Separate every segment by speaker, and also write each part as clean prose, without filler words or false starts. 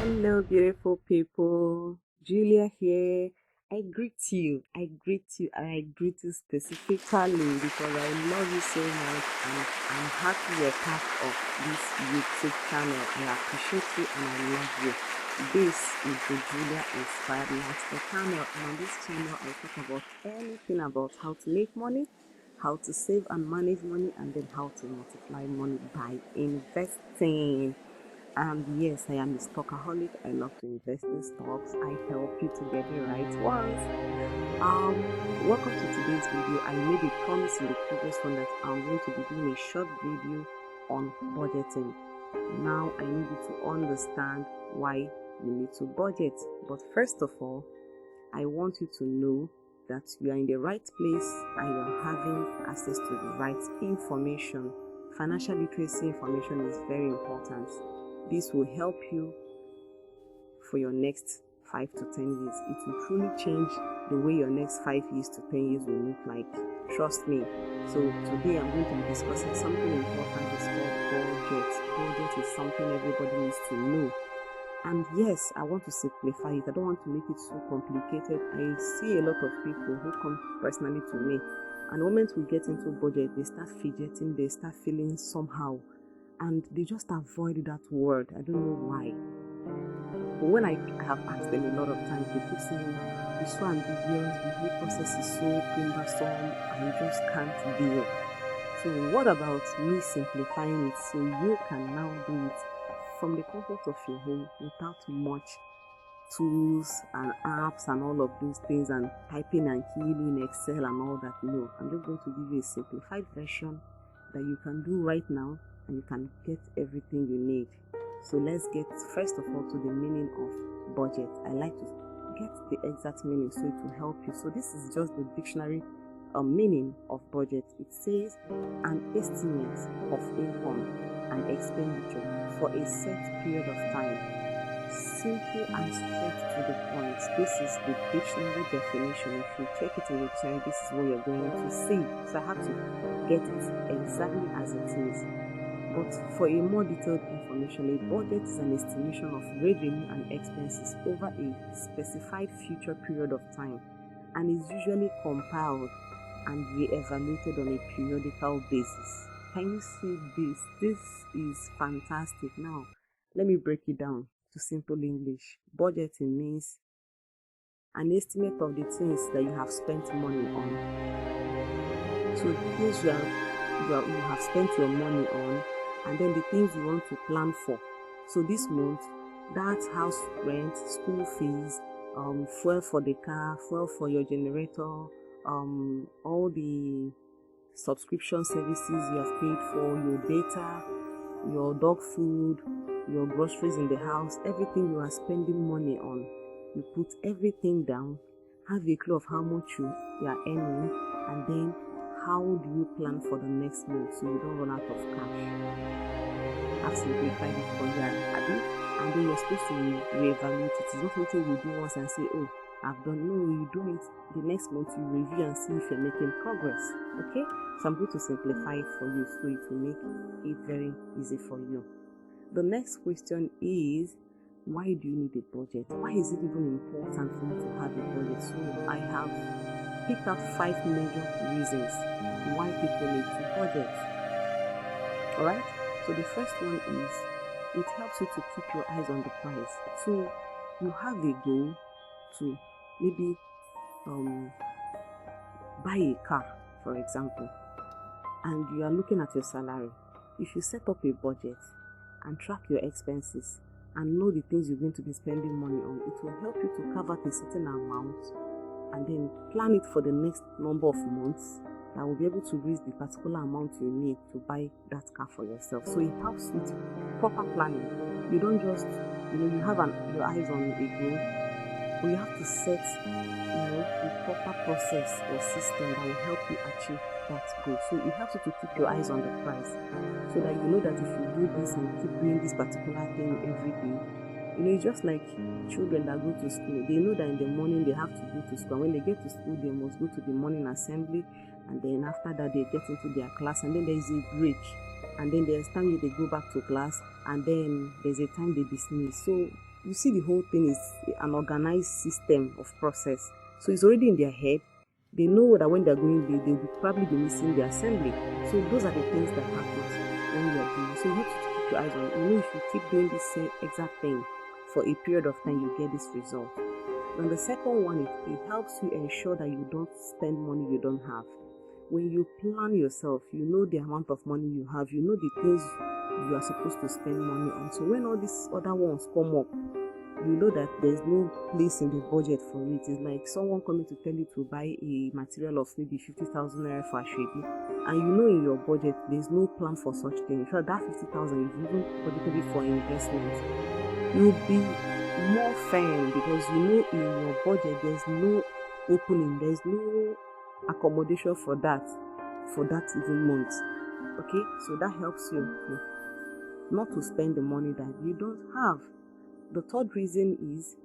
Speaker 1: Hello, beautiful people. Julia here. I greet you, and I greet you specifically because I love you so much and I'm happy you're part of this YouTube channel. I appreciate you and I love you. This is the Julia Inspired Master channel, and on this channel I talk about anything about how to make money, how to save and manage money, and then how to multiply money by investing. And yes, I am a stockaholic. I love to invest in stocks. I help you to get the right ones. Welcome to today's video. I made a promise in the previous one that I'm going to be doing a short video on budgeting. Now I need you to understand why you need to budget. But first of all, I want you to know that you are in the right place and you are having access to the right information. Financial literacy information is very important. This will help you for your next 5 to 10 years. It will truly change the way your next 5 years to 10 years will look like. Trust me. So today I'm going to be discussing something important. It's called budget. Budget is something everybody needs to know. And yes, I want to simplify it. I don't want to make it so complicated. I see a lot of people who come personally to me, and the moment we get into budget, they start fidgeting, they start feeling somehow, and they just avoid that word. I don't know why. But when I have asked them a lot of times, they keep saying it's so ambiguous, the whole process is so cumbersome, I just can't deal. So what about me simplifying it so you can now do it from the comfort of your home without much tools and apps and all of those things and typing and keying in Excel and all that? No, I'm just going to give you a simplified version that you can do right now and you can get everything you need. So let's get first of all to the meaning of budget. I like to get the exact meaning so it will help you. So this is just the dictionary meaning of budget. It says an estimate of income and expenditure for a set period of time. Simple and straight to the point. This is the dictionary definition. If you check it in the dictionary, this is what you're going to see. So I have to get it exactly as it is. But for a more detailed information, a budget is an estimation of revenue and expenses over a specified future period of time and is usually compiled and re-evaluated on a periodical basis. Can you see this? This is fantastic. Now, let me break it down to simple English. Budgeting means an estimate of the things that you have spent money on. So the things you have spent your money on, and then the things you want to plan for. So this month, that's house rent, school fees, fuel for the car, fuel for your generator, all the subscription services you have paid for, your data, your dog food, your groceries in the house, everything you are spending money on. You put everything down, have a clue of how much you are earning, and then how do you plan for the next month so you don't run out of cash? I've simplified it for you, and then you're supposed to reevaluate it. It's not something you do once and say, oh, I've done. No, you do it the next month, you review and see if you're making progress. Okay? So I'm going to simplify it for you so it will make it very easy for you. The next question is, why do you need a budget? Why is it even important for you to have a budget? So I have picked out 5 major reasons why people need to budget. Alright? So the first one is, it helps you to keep your eyes on the prize. So you have a goal to maybe buy a car, for example, and you are looking at your salary. If you set up a budget and track your expenses and know the things you're going to be spending money on, it will help you to carve out a certain amount and then plan it for the next number of months that will be able to raise the particular amount you need to buy that car for yourself. So it helps with proper planning. You don't just, you have your eyes on a goal, but you have to set, a proper process or system that will help you achieve that goal. So it helps you to keep your eyes on the prize so that you know that if you do this and keep doing this particular thing every day, it's just like children that go to school. They know that in the morning they have to go to school. When they get to school, they must go to the morning assembly, and then after that they get into their class, and then there is a break, and then there's time they go back to class, and then there's a time they dismiss. So you see the whole thing is an organized system of process. So it's already in their head. They know that when they're going, they will probably be missing the assembly. So those are the things that happen when you are doing. So you have to keep your eyes on it. You know, if you keep doing this same exact thing for a period of time, you get this result. Then the second one, it helps you ensure that you don't spend money you don't have. When you plan yourself, you know the amount of money you have, you know the things you are supposed to spend money on. So when all these other ones come up, you know that there's no place in the budget for it. It's like someone coming to tell you to buy a material of maybe 50,000 naira for a shape, and you know in your budget there's no plan for such thing. In fact, that 50,000 is even budgeted for investment. You'll be more firm because you know in your budget there's no opening, there's no accommodation for that even month. Okay, so that helps you not to spend the money that you don't have. The third reason is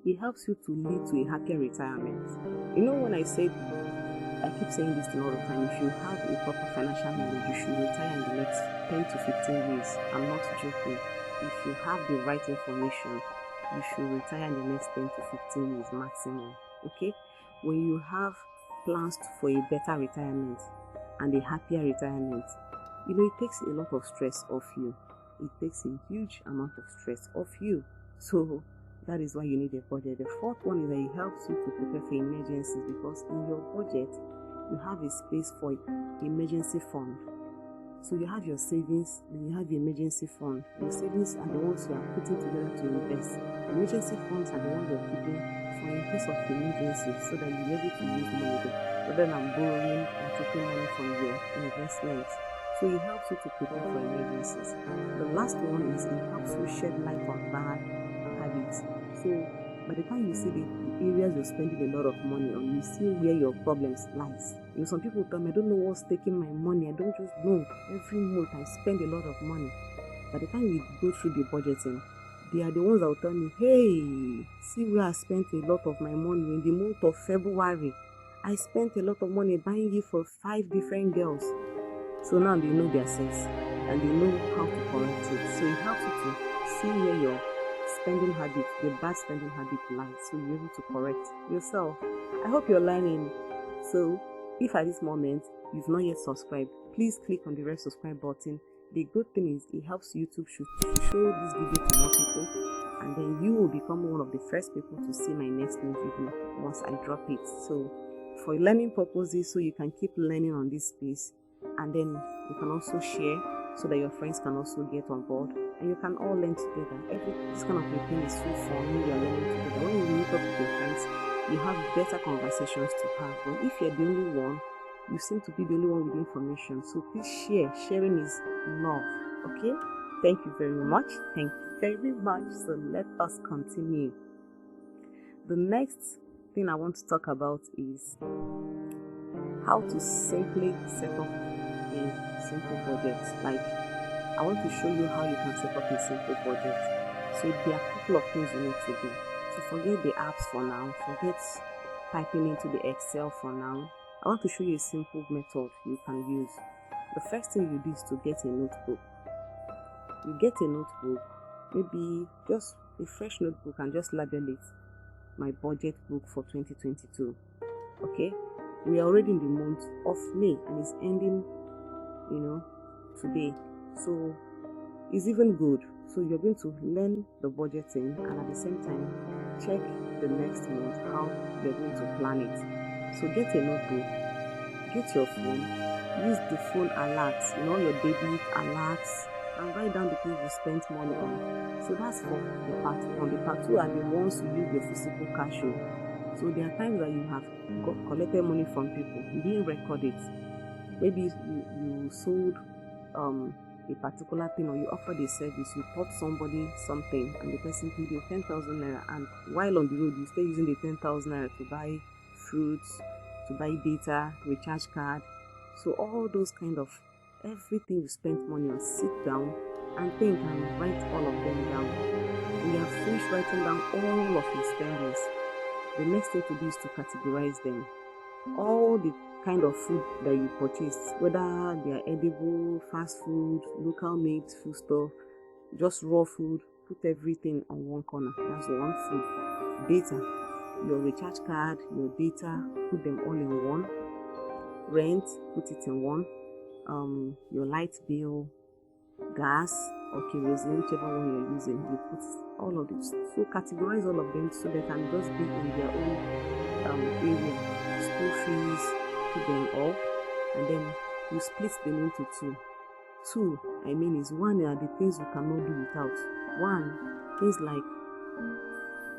Speaker 1: it helps you to lead to a happier retirement. You know, when I keep saying this thing all the time, if you have a proper financial knowledge, you should retire in the next 10 to 15 years. I'm not joking. If you have the right information, you should retire in the next 10 to 15 years maximum. Okay? When you have plans for a better retirement and a happier retirement, you know, it takes a lot of stress off you. It takes a huge amount of stress off you. So that is why you need a budget. The fourth one is that it helps you to prepare for emergencies, because in your budget you have a space for emergency fund. So you have your savings, then you have the emergency fund. Your savings are the ones you are putting together to invest. Emergency funds are the ones you're keeping for in case of emergency, so that you're able to use money rather than borrowing or taking money from your investments. So it helps you to prepare for emergencies. The last one is it helps you shed light on bad habits. So by the time you see the areas you're spending a lot of money on, you see where your problems lies. You know, some people tell me, I don't know what's taking my money. I don't just know. Every month I spend a lot of money. By the time we go through the budgeting, they are the ones that will tell me, hey, see where I spent a lot of my money. In the month of February, I spent a lot of money buying gift for 5 different girls. So now they know their sense and they know how to correct it. So it helps you to see where your spending habit, the bad spending habit lies, so you're able to correct yourself. I hope you're learning. So if at this moment you've not yet subscribed, please click on the red subscribe button. The good thing is it helps YouTube to show this video to more people, and then you will become one of the first people to see my next new video once I drop it. So for learning purposes, so you can keep learning on this space, and then you can also share so that your friends can also get on board and you can all learn together. This kind of a thing is so fun when you are learning together. When you meet up with your friends, you have better conversations to have. But if you're the only one, you seem to be the only one with information. So please share. Sharing is love. Okay? Thank you very much. Thank you very much. So let us continue. The next thing I want to talk about is how to simply set up a simple budget. Like, I want to show you how you can set up a simple budget. So there are a couple of things you need to do. So forget the apps for now. Forget typing into the Excel for now. I want to show you a simple method you can use. The first thing you do is to get a notebook. You get a notebook, maybe just a fresh notebook, and just label it my budget book for 2022. Okay? We are already in the month of May and it's ending, today. So it's even good. So you're going to learn the budgeting and at the same time check the next month how you're going to plan it. So get a notebook, get your phone, use the phone alerts, your debit alerts, and write down the things you spent money on. So that's for the part one. The part two are the ones you use your physical cash on. So there are times that you have collected money from people, you didn't record it. Maybe you sold a particular thing, or you offered a service, you taught somebody something and the person paid you 10,000 naira, and while on the road you stay using the 10,000 naira to buy fruits, to buy data, recharge card. So all those kind of everything you spent money on, sit down and think and write all of them down. When you have finished writing down all of your spendings, the next thing to do is to categorize them. All the kind of food that you purchased, whether they are edible, fast food, local made food stuff, just raw food, put everything on one corner. That's one. Food, data, your recharge card, your data, put them all in one. Rent, put it in one. Your light bill, gas or kerosene, whichever one you're using, you put all of it. So categorize all of them so they can just be in their own area. School fees, put them all, and then you split them into two. Two, is one are the things you cannot do without. One, things like,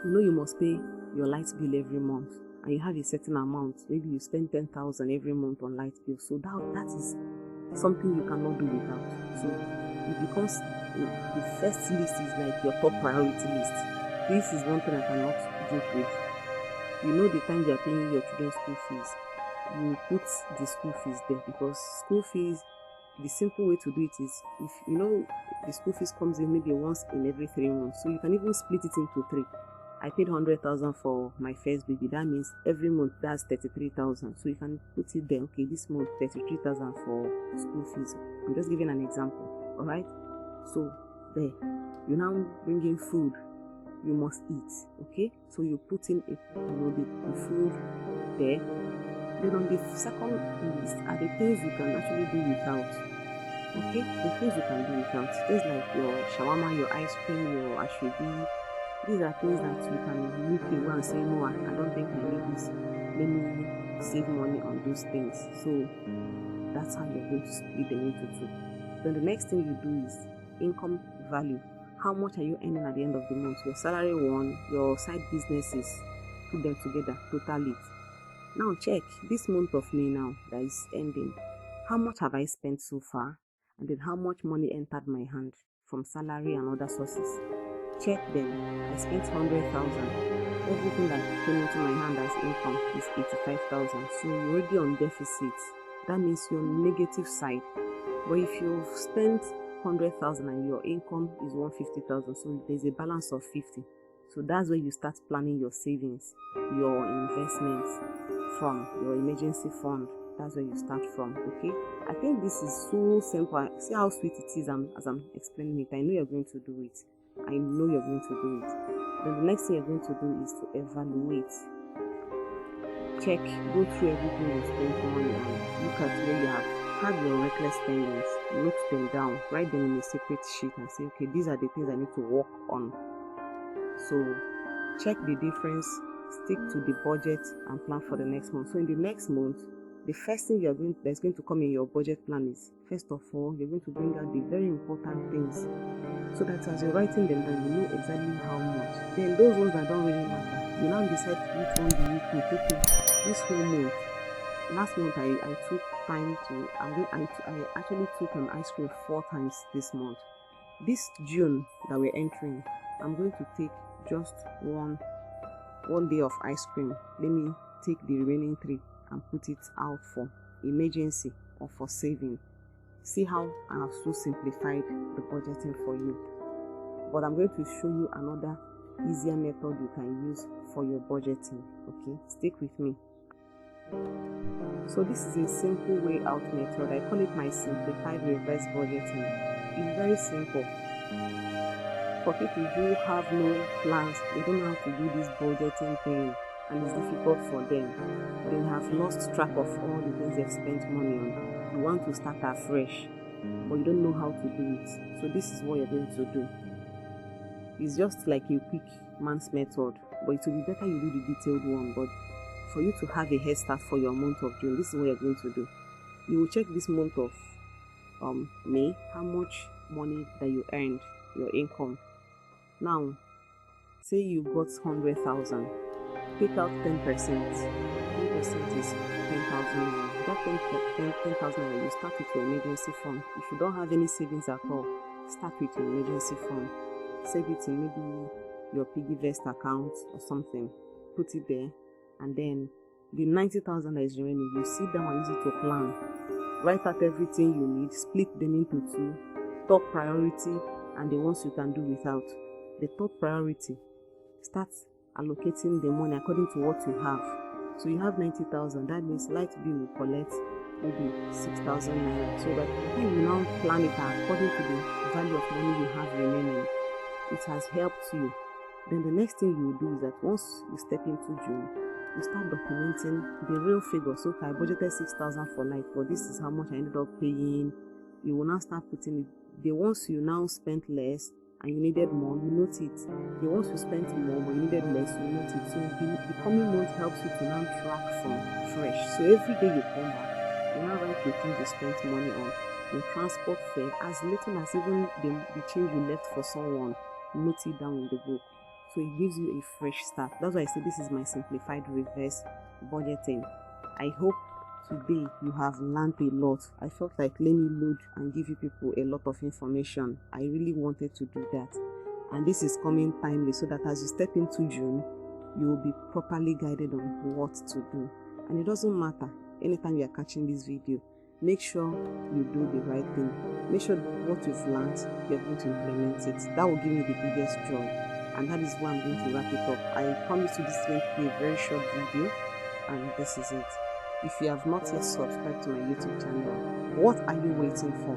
Speaker 1: you must pay your light bill every month, and you have a certain amount. Maybe you spend 10,000 every month on light bill. So that is something you cannot do without. So it becomes the first list is like your top priority list. This is one thing I cannot joke with. The time you are paying your children's school fees, you put the school fees there, because school fees, the simple way to do it is, if the school fees comes in maybe once in every 3 months, so you can even split it into 3. I paid 100,000 for my first baby. That means every month that's 33,000. So you can put it there. Okay, this month 33,000 for school fees. I'm just giving an example. All right. So there, you now bring in food. You must eat. Okay. So you put in the food there. Then on the second list are the things you can actually do without. Okay, the things you can do without. Things like your shawarma, your ice cream, your ashwebi. These are things that you can look away and say, no, I don't think I need this. Let me save money on those things. So that's how you're going to split them into two. Then the next thing you do is income value. How much are you earning at the end of the month? Your salary one, your side businesses, put them together, total it. Now check this month of May now that is ending. How much have I spent so far? And then how much money entered my hand from salary and other sources? Check them. I spent 100,000. Everything that came into my hand as income is 85,000. So you're already on deficit. That means you're on negative side. But if you've spent 100,000 and your income is 150,000, so there's a balance of 50. So that's where you start planning your savings, your investments from your emergency fund. That's where you start from. Okay, I think this is so simple. See how sweet it is as I'm explaining it. I know you're going to do it. I know you're going to do it. Then the next thing you're going to do is to evaluate. Check, go through everything you spent money on. Look at where you have your reckless spendings. Note them down. Write them in a separate sheet and say, okay, these are the things I need to work on. So check the difference, stick to the budget, and plan for the next month. So in the next month, the first thing that's going to come in your budget plan is, first of all, you're going to bring out the very important things, so that as you're writing them down, you know exactly how much. Then those ones that don't really matter, you now decide which one do you put. Okay, this whole month, last month I took time to, I actually took an ice cream 4 times this month. This June that we're entering, I'm going to take just one day of ice cream. Let me take the remaining 3 and put it out for emergency or for saving. See how I have so simplified the budgeting for you. But I'm going to show you another easier method you can use for your budgeting. Okay, stick with me. So this is a simple way out method. I call it my simplified reverse budgeting. It's very simple. For people who have no plans, they don't know how to do this budgeting thing, and it's difficult for them. They have lost track of all the things they've spent money on. You want to start afresh, but you don't know how to do it. So this is what you're going to do. It's just like a quick man's method, but it will be better you do the detailed one. But for you to have a head start for your month of June, this is what you're going to do. You will check this month of May, how much money that you earned, your income. Now, say you got 100,000. Take out 10%. 10% is 10,000. That 10,000, you start with your emergency fund. If you don't have any savings at all, start with your emergency fund. Save it in maybe your piggy vest account or something. Put it there, and then the 90,000 that is remaining, you sit down and use it to plan. Write out everything you need, split them into 2. Top priority and the ones you can do without. The top priority, start allocating the money according to what you have. So you have 90,000, that means light bill will collect maybe 6,000 naira. So that when you now plan it according to the value of money you have remaining, it has helped you, then the next thing you do is that once you step into June, you start documenting the real figures. So I budgeted 6,000 for night, but this is how much I ended up paying. You will now start putting it. The ones you now spent less and you needed more, you note it. The ones you spent more but you needed less, you note it. So the coming month helps you to now track from fresh. So every day you come back, you now write the things you spent money on, your transport fare, as little as even the change you left for someone, note it down in the book. So it gives you a fresh start. That's why I say this is my simplified reverse budgeting. I hope today you have learned a lot. I felt like let me load and give you people a lot of information. I really wanted to do that. And this is coming timely so that as you step into June, you will be properly guided on what to do. And it doesn't matter anytime you are catching this video, make sure you do the right thing. Make sure what you've learned, you're going to implement it. That will give me the biggest joy. And that is why I'm going to wrap it up. I promise you this is going to be a very short video, and this is it. If you have not yet subscribed to my YouTube channel, what are you waiting for?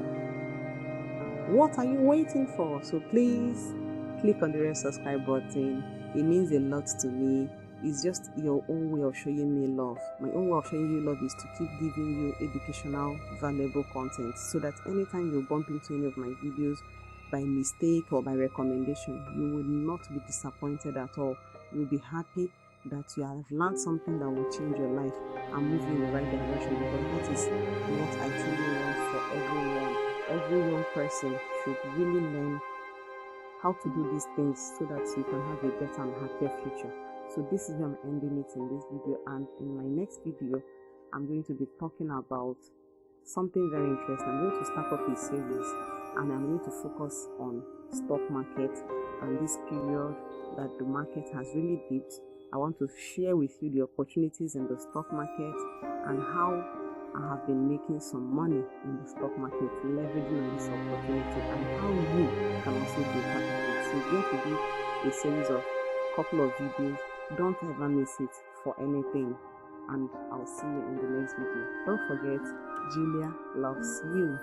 Speaker 1: What are you waiting for? So please click on the red subscribe button. It means a lot to me. It's just your own way of showing me love. My own way of showing you love is to keep giving you educational, valuable content, so that anytime you bump into any of my videos by mistake or by recommendation, you will not be disappointed at all. You will be happy that you have learned something that will change your life and move you in the right direction, because that is what I truly want for everyone. Every young person should really learn how to do these things so that you can have a better and happier future. So this is where I'm ending it in this video, and in my next video I'm going to be talking about something very interesting. I'm going to start up a series, and I'm going to focus on stock market and this period that the market has really dipped. I want to share with you the opportunities in the stock market and how I have been making some money in the stock market, leveraging on this opportunity, and how you can also be part of it. So it's going to be a series of couple of videos. Don't ever miss it for anything, and I'll see you in the next video. Don't forget, Julia loves you.